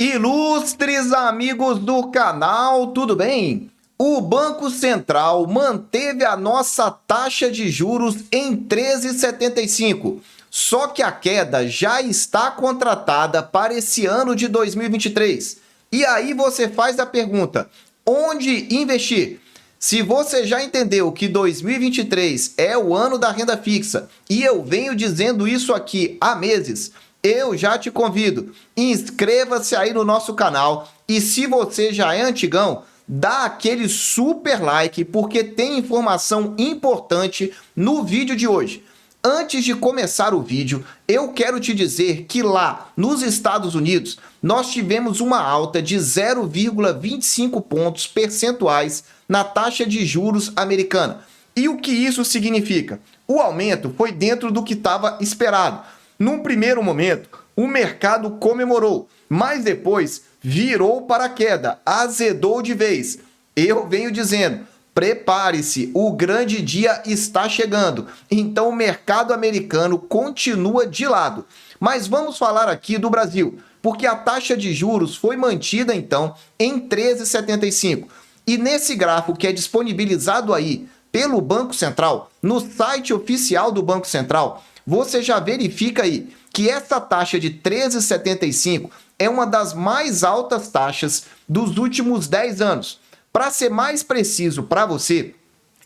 Ilustres amigos do canal, tudo bem? O Banco Central manteve a nossa taxa de juros em 13,75. Só que a queda já está contratada para esse ano de 2023. E aí você faz a pergunta: onde investir? Se você já entendeu que 2023 é o ano da renda fixa e eu venho dizendo isso aqui há meses, eu já te convido, inscreva-se aí no nosso canal e se você já é antigão, dá aquele super like porque tem informação importante no vídeo de hoje. Antes de começar o vídeo, eu quero te dizer que lá nos Estados Unidos nós tivemos uma alta de 0,25 pontos percentuais na taxa de juros americana. E o que isso significa? O aumento foi dentro do que estava esperado. Num primeiro momento, o mercado comemorou, mas depois virou para a queda, azedou de vez. Eu venho dizendo, prepare-se, o grande dia está chegando. Então o mercado americano continua de lado. Mas vamos falar aqui do Brasil, porque a taxa de juros foi mantida então em 13,75. E nesse gráfico que é disponibilizado aí pelo Banco Central, no site oficial do Banco Central, você já verifica aí que essa taxa de 13,75 é uma das mais altas taxas dos últimos 10 anos. Para ser mais preciso para você,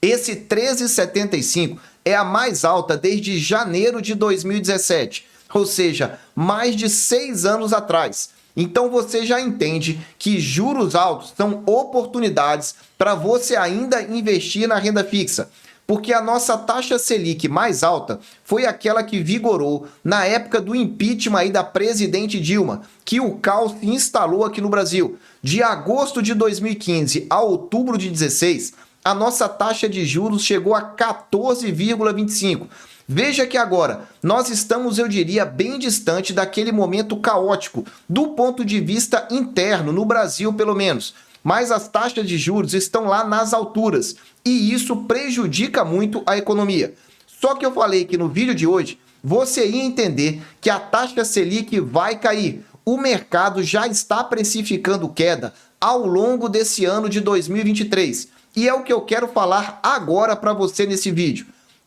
esse 13,75 é a mais alta desde janeiro de 2017, ou seja, mais de 6 anos atrás. Então você já entende que juros altos são oportunidades para você ainda investir na renda fixa. Porque a nossa taxa Selic mais alta foi aquela que vigorou na época do impeachment aí da presidente Dilma, que o caos se instalou aqui no Brasil. De agosto de 2015 a outubro de 2016, a nossa taxa de juros chegou a 14,25. Veja que agora nós estamos, eu diria, bem distante daquele momento caótico, do ponto de vista interno, no Brasil pelo menos. Mas as taxas de juros estão lá nas alturas e isso prejudica muito a economia. Só que eu falei que no vídeo de hoje você ia entender que a taxa Selic vai cair. O mercado já está precificando queda ao longo desse ano de 2023 e é o que eu quero falar agora para você nesse vídeo.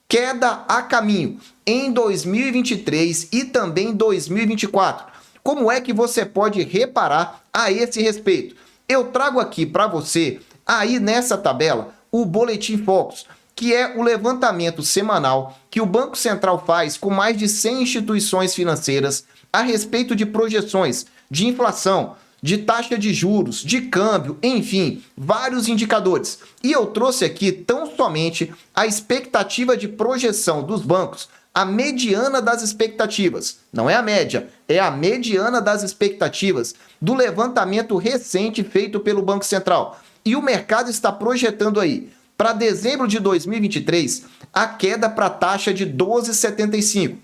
Queda a caminho em 2023 e também 2024. Como é que você pode reparar a esse respeito? Eu trago aqui para você, aí nessa tabela, o Boletim Focus, que é o levantamento semanal que o Banco Central faz com mais de 100 instituições financeiras a respeito de projeções de inflação, de taxa de juros, de câmbio, enfim, vários indicadores. E eu trouxe aqui tão somente a expectativa de projeção dos bancos, a mediana das expectativas, não é a média, é a mediana das expectativas do levantamento recente feito pelo Banco Central. E o mercado está projetando aí, para dezembro de 2023, a queda para a taxa de 12,75.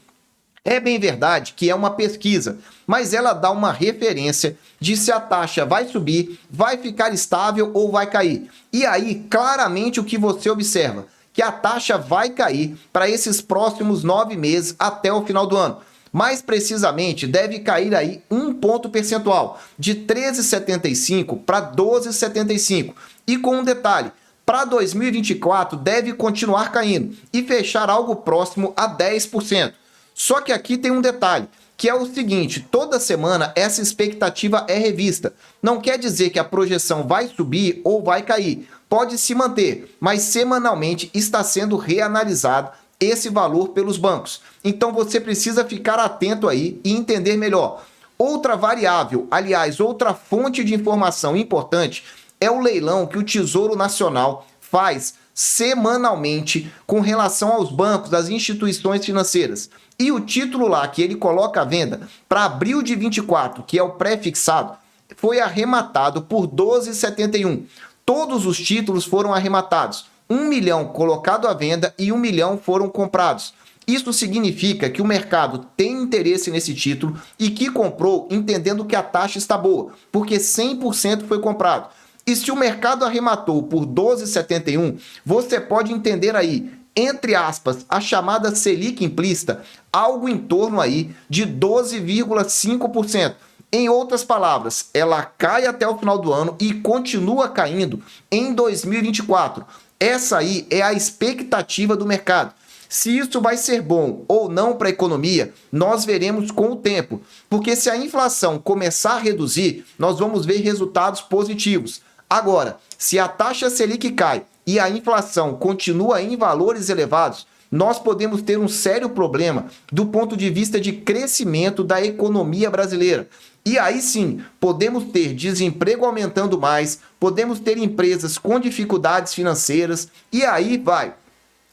É bem verdade que é uma pesquisa, mas ela dá uma referência de se a taxa vai subir, vai ficar estável ou vai cair. E aí, claramente o que você observa, que a taxa vai cair para esses próximos 9 meses até o final do ano. Mais precisamente, deve cair aí 1 ponto percentual, de 13,75 para 12,75. E com um detalhe, para 2024 deve continuar caindo e fechar algo próximo a 10%. Só que aqui tem um detalhe, que é o seguinte, toda semana essa expectativa é revista. Não quer dizer que a projeção vai subir ou vai cair. Pode se manter, mas semanalmente está sendo reanalisado esse valor pelos bancos. Então você precisa ficar atento aí e entender melhor. Outra variável, aliás, outra fonte de informação importante é o leilão que o Tesouro Nacional faz semanalmente com relação aos bancos, às instituições financeiras. E o título lá que ele coloca à venda para abril de 24, que é o pré-fixado, foi arrematado por 12,71. Todos os títulos foram arrematados. 1 milhão colocado à venda e 1 milhão foram comprados. Isso significa que o mercado tem interesse nesse título e que comprou entendendo que a taxa está boa, porque 100% foi comprado. E se o mercado arrematou por 12,71, você pode entender aí, entre aspas, a chamada Selic implícita, algo em torno aí de 12,5%. Em outras palavras, ela cai até o final do ano e continua caindo em 2024. Essa aí é a expectativa do mercado. Se isso vai ser bom ou não para a economia, nós veremos com o tempo. Porque se a inflação começar a reduzir, nós vamos ver resultados positivos. Agora, se a taxa Selic cai e a inflação continua em valores elevados, nós podemos ter um sério problema do ponto de vista de crescimento da economia brasileira. E aí sim, podemos ter desemprego aumentando mais, podemos ter empresas com dificuldades financeiras, e aí vai.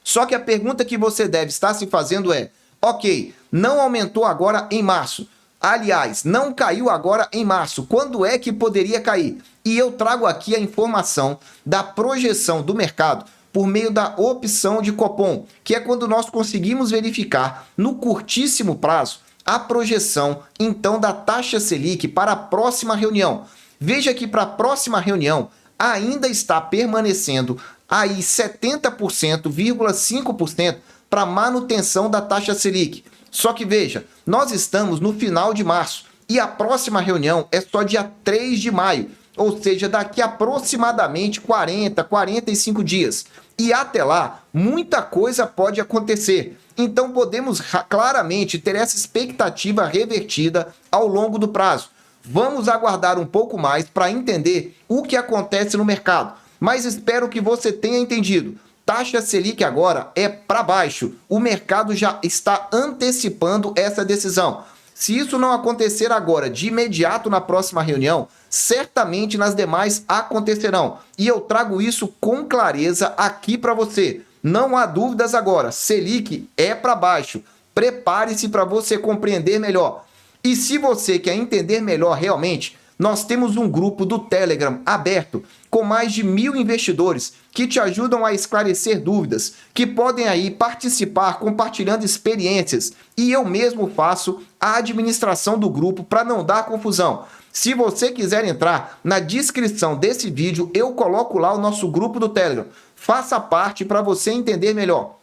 Só que a pergunta que você deve estar se fazendo é, ok, não aumentou agora em março. Aliás, não caiu agora em março. Quando é que poderia cair? E eu trago aqui a informação da projeção do mercado por meio da opção de Copom, que é quando nós conseguimos verificar no curtíssimo prazo a projeção, então, da taxa Selic para a próxima reunião. Veja que para a próxima reunião ainda está permanecendo aí 70,5% para manutenção da taxa Selic. Só que veja, nós estamos no final de março e a próxima reunião é só dia 3 de maio, ou seja, daqui a aproximadamente 45 dias. E até lá, muita coisa pode acontecer. Então podemos claramente ter essa expectativa revertida ao longo do prazo. Vamos aguardar um pouco mais para entender o que acontece no mercado. Mas espero que você tenha entendido. Taxa Selic agora é para baixo. O mercado já está antecipando essa decisão. Se isso não acontecer agora, de imediato na próxima reunião, certamente nas demais acontecerão. E eu trago isso com clareza aqui para você. Não há dúvidas agora, Selic é para baixo. Prepare-se para você compreender melhor. E se você quer entender melhor realmente, nós temos um grupo do Telegram aberto com mais de 1.000 investidores que te ajudam a esclarecer dúvidas, que podem aí participar compartilhando experiências. E eu mesmo faço a administração do grupo para não dar confusão. Se você quiser entrar, na descrição desse vídeo eu coloco lá o nosso grupo do Telegram. Faça parte para você entender melhor.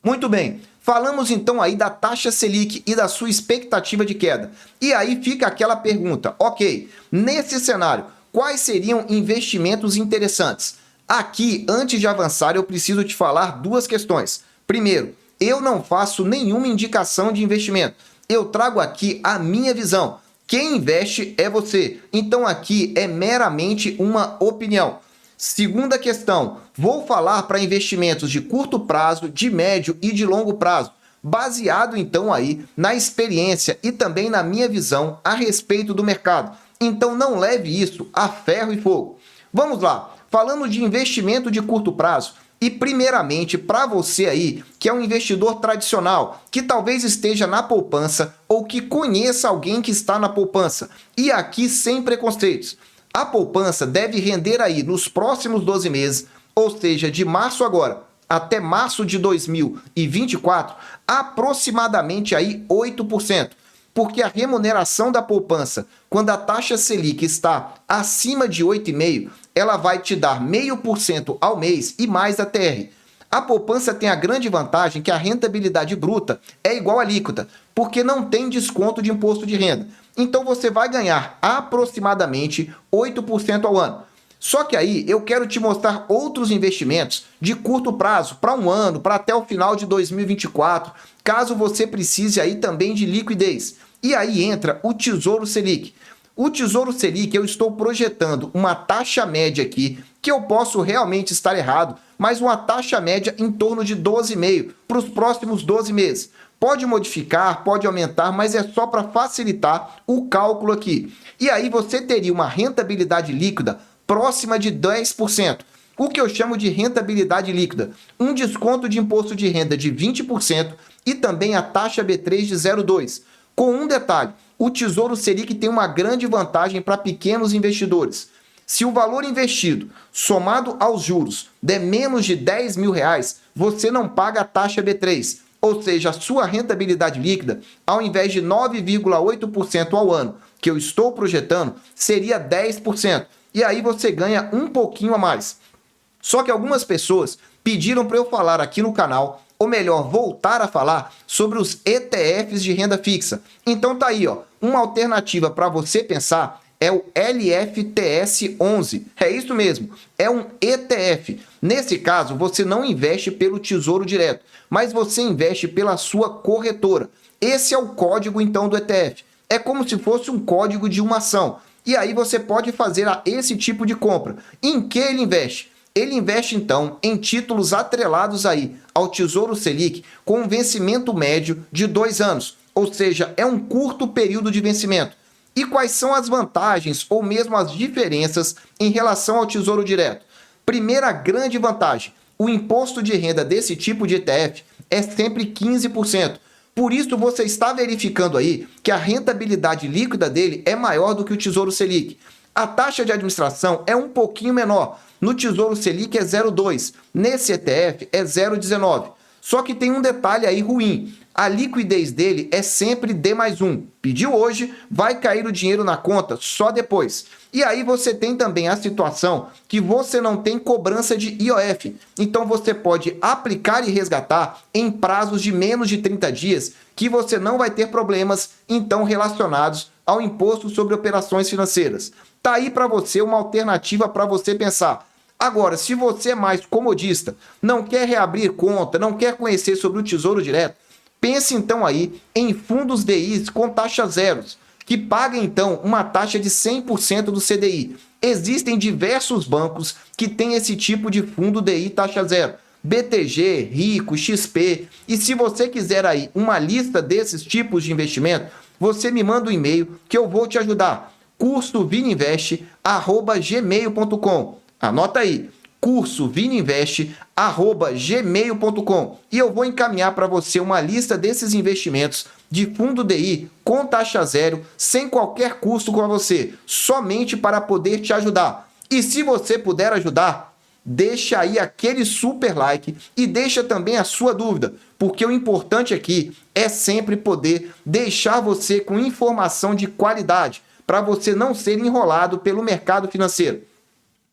Muito bem, falamos então aí da taxa Selic e da sua expectativa de queda. E aí fica aquela pergunta, ok, nesse cenário, quais seriam investimentos interessantes? Aqui, antes de avançar, eu preciso te falar duas questões. Primeiro, eu não faço nenhuma indicação de investimento. Eu trago aqui a minha visão. Quem investe é você. Então aqui é meramente uma opinião. Segunda questão, vou falar para investimentos de curto prazo, de médio e de longo prazo, baseado então aí na experiência e também na minha visão a respeito do mercado. Então não leve isso a ferro e fogo. Vamos lá, falando de investimento de curto prazo, e primeiramente para você aí que é um investidor tradicional, que talvez esteja na poupança ou que conheça alguém que está na poupança, e aqui sem preconceitos. A poupança deve render aí nos próximos 12 meses, ou seja, de março agora até março de 2024, aproximadamente aí 8%. Porque a remuneração da poupança, quando a taxa Selic está acima de 8,5%, ela vai te dar 0,5% ao mês e mais a TR. A poupança tem a grande vantagem que a rentabilidade bruta é igual à líquida, porque não tem desconto de imposto de renda. Então você vai ganhar aproximadamente 8% ao ano. Só que aí eu quero te mostrar outros investimentos de curto prazo, para um ano, para até o final de 2024, caso você precise aí também de liquidez. E aí entra o Tesouro Selic. O Tesouro Selic, eu estou projetando uma taxa média aqui, que eu posso realmente estar errado, mas uma taxa média em torno de 12,5% para os próximos 12 meses. Pode modificar, pode aumentar, mas é só para facilitar o cálculo aqui. E aí você teria uma rentabilidade líquida próxima de 10%. O que eu chamo de rentabilidade líquida. Um desconto de imposto de renda de 20% e também a taxa B3 de 0,2%. Com um detalhe, o Tesouro Selic tem uma grande vantagem para pequenos investidores. Se o valor investido, somado aos juros, der menos de R$10.000, você não paga a taxa B3. Ou seja, a sua rentabilidade líquida, ao invés de 9,8% ao ano, que eu estou projetando, seria 10%. E aí você ganha um pouquinho a mais. Só que algumas pessoas pediram para eu falar aqui no canal ou melhor, voltar a falar sobre os ETFs de renda fixa. Então tá aí, ó, uma alternativa para você pensar é o LFTS11. É isso mesmo, é um ETF. Nesse caso, você não investe pelo Tesouro Direto, mas você investe pela sua corretora. Esse é o código, então, do ETF. É como se fosse um código de uma ação. E aí você pode fazer esse tipo de compra. Em que ele investe? Ele investe, então, em títulos atrelados aí ao Tesouro Selic com um vencimento médio de 2 anos. Ou seja, é um curto período de vencimento. E quais são as vantagens ou mesmo as diferenças em relação ao Tesouro Direto? Primeira grande vantagem, o imposto de renda desse tipo de ETF é sempre 15%. Por isso você está verificando aí que a rentabilidade líquida dele é maior do que o Tesouro Selic. A taxa de administração é um pouquinho menor. No Tesouro Selic é 0,2, nesse ETF é 0,19. Só que tem um detalhe aí ruim. A liquidez dele é sempre D+1. Pediu hoje, vai cair o dinheiro na conta só depois. E aí você tem também a situação que você não tem cobrança de IOF. Então você pode aplicar e resgatar em prazos de menos de 30 dias, que você não vai ter problemas então relacionados ao imposto sobre operações financeiras. Tá aí para você uma alternativa para você pensar. Agora, se você é mais comodista, não quer reabrir conta, não quer conhecer sobre o Tesouro Direto, pense então aí em fundos DIs com taxas zeros, que paguem então uma taxa de 100% do CDI. Existem diversos bancos que têm esse tipo de fundo DI taxa zero. BTG, Rico, XP. E se você quiser aí uma lista desses tipos de investimento, você me manda um e-mail que eu vou te ajudar. cursovininvest@gmail.com. Anota aí, cursovininvest@gmail.com, e eu vou encaminhar para você uma lista desses investimentos de fundo DI com taxa zero, sem qualquer custo com você, somente para poder te ajudar. E se você puder ajudar, deixa aí aquele super like e deixa também a sua dúvida, porque o importante aqui é sempre poder deixar você com informação de qualidade, para você não ser enrolado pelo mercado financeiro.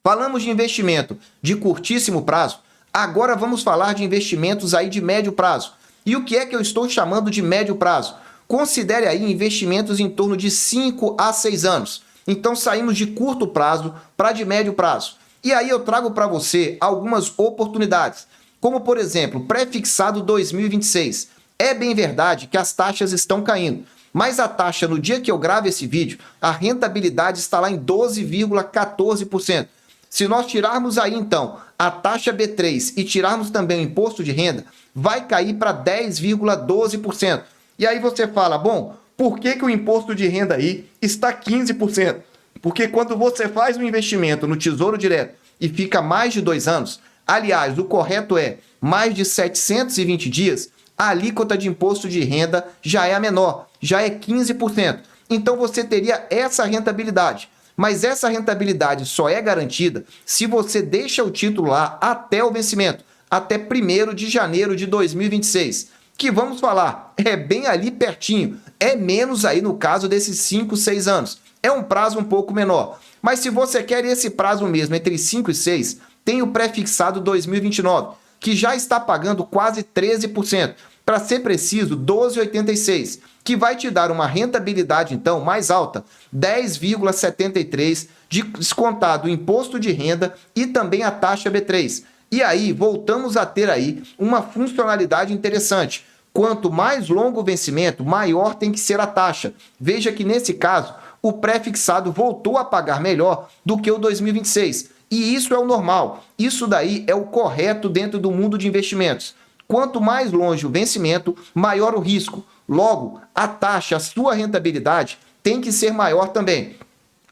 Falamos de investimento de curtíssimo prazo, agora vamos falar de investimentos aí de médio prazo. E o que é que eu estou chamando de médio prazo? Considere aí investimentos em torno de 5 a 6 anos. Então saímos de curto prazo para de médio prazo. E aí eu trago para você algumas oportunidades, como por exemplo, pré-fixado 2026. É bem verdade que as taxas estão caindo, mas a taxa no dia que eu gravo esse vídeo, a rentabilidade está lá em 12,14%. Se nós tirarmos aí, então, a taxa B3 e tirarmos também o imposto de renda, vai cair para 10,12%. E aí você fala, bom, por que o imposto de renda aí está 15%? Porque quando você faz um investimento no Tesouro Direto e fica mais de 2 anos, aliás, o correto é mais de 720 dias, a alíquota de imposto de renda já é a menor, já é 15%. Então você teria essa rentabilidade. Mas essa rentabilidade só é garantida se você deixa o título lá até o vencimento, até 1º de janeiro de 2026. Que vamos falar, é bem ali pertinho, é menos aí no caso desses 5, 6 anos. É um prazo um pouco menor. Mas se você quer esse prazo mesmo, entre 5 e 6, tem o pré-fixado 2029, que já está pagando quase 13%. Para ser preciso, 12,86%, que vai te dar uma rentabilidade, então, mais alta, 10,73%, descontado o imposto de renda e também a taxa B3. E aí, voltamos a ter aí uma funcionalidade interessante. Quanto mais longo o vencimento, maior tem que ser a taxa. Veja que, nesse caso, o pré-fixado voltou a pagar melhor do que o 2026. E isso é o normal. Isso daí é o correto dentro do mundo de investimentos. Quanto mais longe o vencimento, maior o risco. Logo, a taxa, a sua rentabilidade, tem que ser maior também.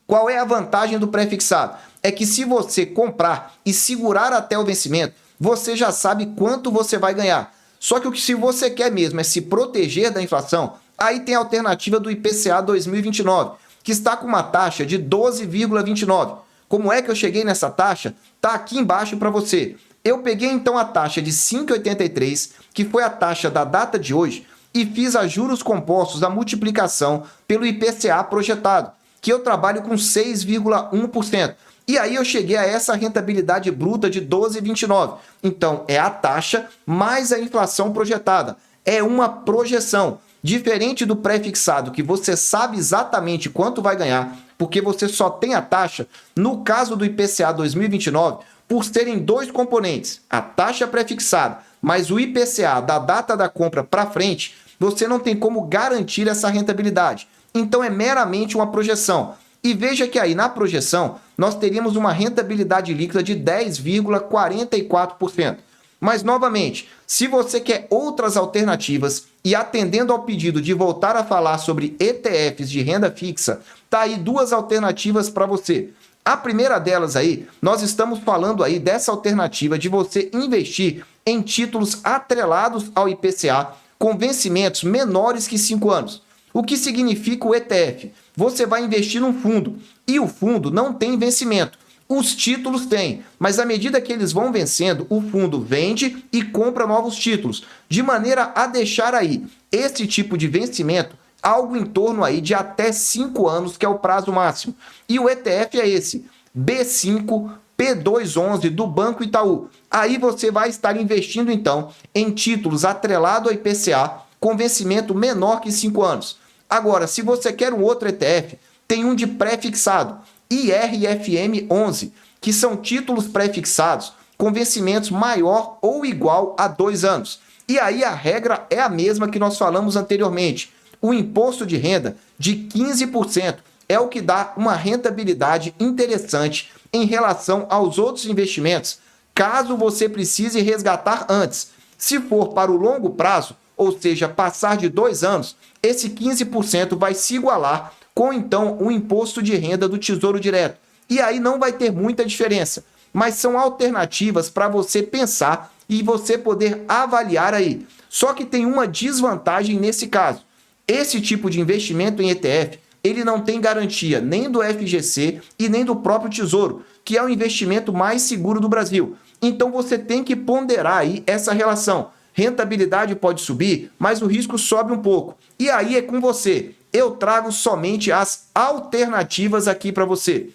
Qual é a vantagem do pré-fixado? É que se você comprar e segurar até o vencimento, você já sabe quanto você vai ganhar. Só que se você quer mesmo é se proteger da inflação, aí tem a alternativa do IPCA 2029, que está com uma taxa de 12,29. Como é que eu cheguei nessa taxa? Está aqui embaixo para você. Eu peguei então a taxa de 5,83, que foi a taxa da data de hoje, e fiz a juros compostos a multiplicação pelo IPCA projetado. que eu trabalho com 6,1%. E aí eu cheguei a essa rentabilidade bruta de 12,29. Então, é a taxa mais a inflação projetada. É uma projeção. Diferente do pré-fixado, que você sabe exatamente quanto vai ganhar, porque você só tem a taxa, no caso do IPCA 2029, por serem dois componentes, a taxa pré-fixada, mas o IPCA da data da compra para frente, você não tem como garantir essa rentabilidade. Então é meramente uma projeção. E veja que aí na projeção nós teríamos uma rentabilidade líquida de 10,44%. Mas, novamente, se você quer outras alternativas e atendendo ao pedido de voltar a falar sobre ETFs de renda fixa, tá aí duas alternativas para você. A primeira delas aí, nós estamos falando aí dessa alternativa de você investir em títulos atrelados ao IPCA com vencimentos menores que 5 anos. O que significa o ETF? Você vai investir num fundo e o fundo não tem vencimento. Os títulos têm, mas à medida que eles vão vencendo, o fundo vende e compra novos títulos, de maneira a deixar aí esse tipo de vencimento algo em torno aí de até 5 anos, que é o prazo máximo. E o ETF é esse, B5 P211 do Banco Itaú. Aí você vai estar investindo então em títulos atrelados ao IPCA com vencimento menor que 5 anos. Agora, se você quer um outro ETF, tem um de pré-fixado, IRFM 11, que são títulos pré-fixados com vencimentos maior ou igual a 2 anos. E aí a regra é a mesma que nós falamos anteriormente. O imposto de renda de 15% é o que dá uma rentabilidade interessante em relação aos outros investimentos, caso você precise resgatar antes. Se for para o longo prazo, ou seja, passar de 2 anos, esse 15% vai se igualar com então o imposto de renda do Tesouro Direto. E aí não vai ter muita diferença, mas são alternativas para você pensar e você poder avaliar aí. Só que tem uma desvantagem nesse caso. Esse tipo de investimento em ETF, ele não tem garantia nem do FGC e nem do próprio Tesouro, que é o investimento mais seguro do Brasil. Então você tem que ponderar aí essa relação. Rentabilidade pode subir, mas o risco sobe um pouco. E aí é com você. Eu trago somente as alternativas aqui para você.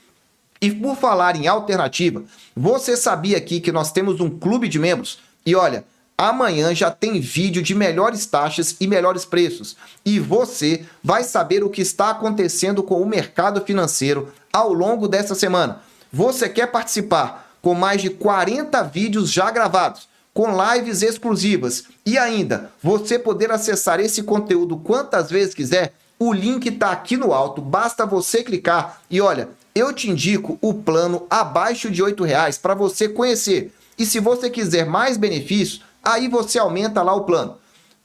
E por falar em alternativa, você sabia aqui que nós temos um clube de membros? E olha, amanhã já tem vídeo de melhores taxas e melhores preços. E você vai saber o que está acontecendo com o mercado financeiro ao longo dessa semana. Você quer participar com mais de 40 vídeos já gravados, com lives exclusivas e ainda você poder acessar esse conteúdo quantas vezes quiser? O link está aqui no alto, basta você clicar e olha, eu te indico o plano abaixo de R$ 8,00 para você conhecer. E se você quiser mais benefícios, aí você aumenta lá o plano.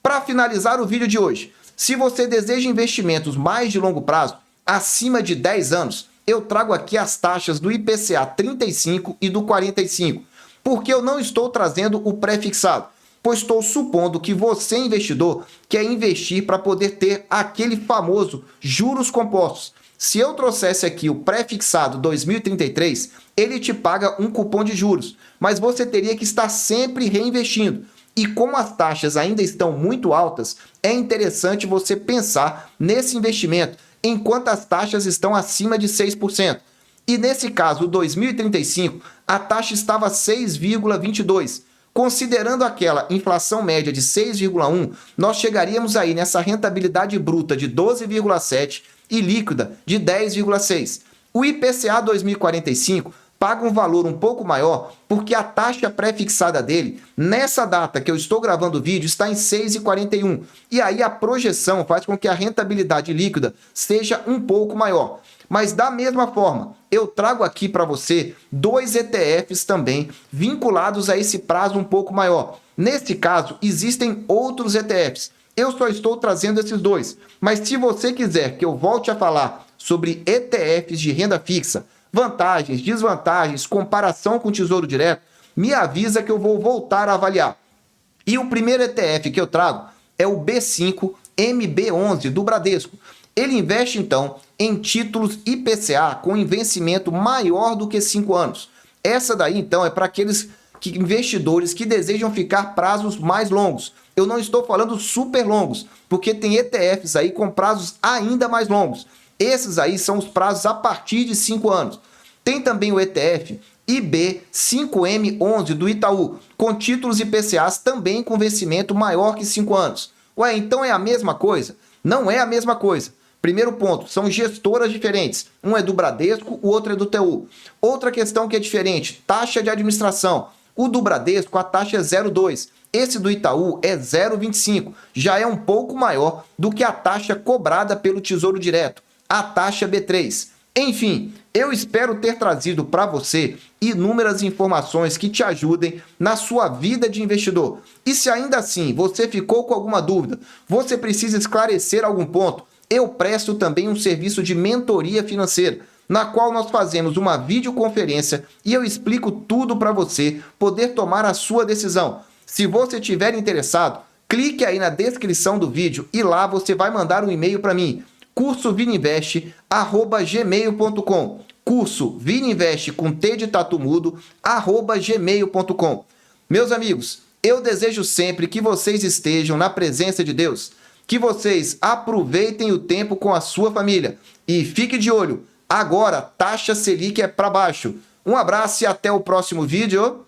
Para finalizar o vídeo de hoje, se você deseja investimentos mais de longo prazo, acima de 10 anos, eu trago aqui as taxas do IPCA 35 e do 45. Porque eu não estou trazendo o pré-fixado, pois estou supondo que você, investidor, quer investir para poder ter aquele famoso juros compostos. Se eu trouxesse aqui o pré-fixado 2033, ele te paga um cupom de juros, mas você teria que estar sempre reinvestindo. E como as taxas ainda estão muito altas, é interessante você pensar nesse investimento enquanto as taxas estão acima de 6%. E nesse caso, o 2035, a taxa estava 6,22%. Considerando aquela inflação média de 6,1%, nós chegaríamos aí nessa rentabilidade bruta de 12,7% e líquida de 10,6%. O IPCA 2045 paga um valor um pouco maior porque a taxa pré-fixada dele, nessa data que eu estou gravando o vídeo, está em 6,41%. E aí a projeção faz com que a rentabilidade líquida seja um pouco maior. Mas da mesma forma, eu trago aqui para você 2 ETFs também vinculados a esse prazo um pouco maior. Nesse caso, existem outros ETFs. Eu só estou trazendo esses 2. Mas se você quiser que eu volte a falar sobre ETFs de renda fixa, vantagens, desvantagens, comparação com o Tesouro Direto, me avisa que eu vou voltar a avaliar. E o primeiro ETF que eu trago é o B5 MB11 do Bradesco. Ele investe, então, em títulos IPCA com vencimento maior do que 5 anos. Essa daí, então, é para aqueles investidores que desejam ficar prazos mais longos. Eu não estou falando super longos, porque tem ETFs aí com prazos ainda mais longos. Esses aí são os prazos a partir de 5 anos. Tem também o ETF IB5M11 do Itaú, com títulos IPCAs também com vencimento maior que 5 anos. Ué, então é a mesma coisa? Não é a mesma coisa. Primeiro ponto, são gestoras diferentes. Um é do Bradesco, o outro é do Itaú. Outra questão que é diferente, taxa de administração. O do Bradesco, a taxa é 0,2. Esse do Itaú é 0,25. Já é um pouco maior do que a taxa cobrada pelo Tesouro Direto, a taxa B3. Enfim, eu espero ter trazido para você inúmeras informações que te ajudem na sua vida de investidor. E se ainda assim você ficou com alguma dúvida, você precisa esclarecer algum ponto, eu presto também um serviço de mentoria financeira, na qual nós fazemos uma videoconferência e eu explico tudo para você poder tomar a sua decisão. Se você estiver interessado, clique aí na descrição do vídeo e lá você vai mandar um e-mail para mim, cursovininvest@gmail.com, curso Vininvest com T de tatu mudo, @gmail.com. Meus amigos, eu desejo sempre que vocês estejam na presença de Deus, que vocês aproveitem o tempo com a sua família e fique de olho, agora taxa Selic é para baixo. Um abraço e até o próximo vídeo.